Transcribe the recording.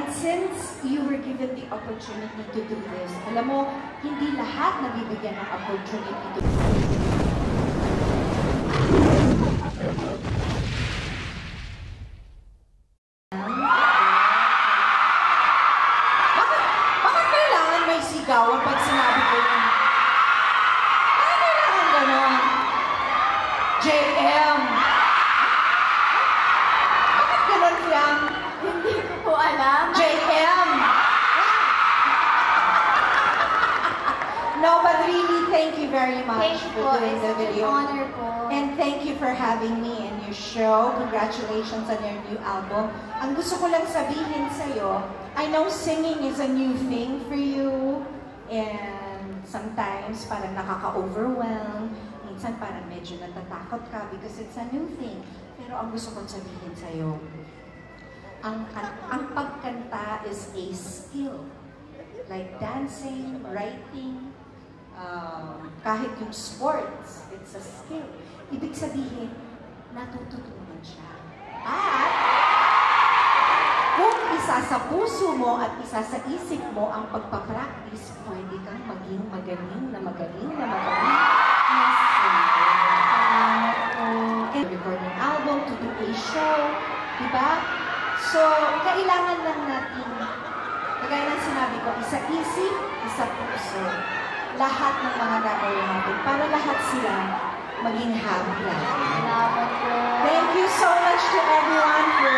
And since you were given the opportunity to do this, alam mo, hindi lahat nabibigyan ng opportunity to do this. Bakit kailangan may sigawan pag sinabi ko yun? Bakit kailangan gano'n? JM! Bakit gano'n lang? Hindi ko po alam. JM! No, but really, thank you very much for doing the video. It's an honor po. And thank you for having me in your show. Congratulations on your new album. Ang gusto ko lang sabihin sa'yo, I know singing is a new thing for you. And sometimes parang nakaka-overwhelm. Minsan parang medyo natatakot ka because it's a new thing. Pero ang gusto kong sabihin sa'yo, ang pagkanta is a skill. Like dancing, writing, kahit yung sports, it's a skill. Ibig sabihin, natututunan siya. At kung isa sa puso mo at isa sa isip mo ang pagpapractice, pwede kang maging magaling na magaling na and recording album, to do a show, diba? So, kailangan lang natin, kagaya ng sinabi ko, isa isip, isa puso. Lahat ng mga gagawin natin para lahat sila maging happy. Salamat po. Thank you so much to everyone for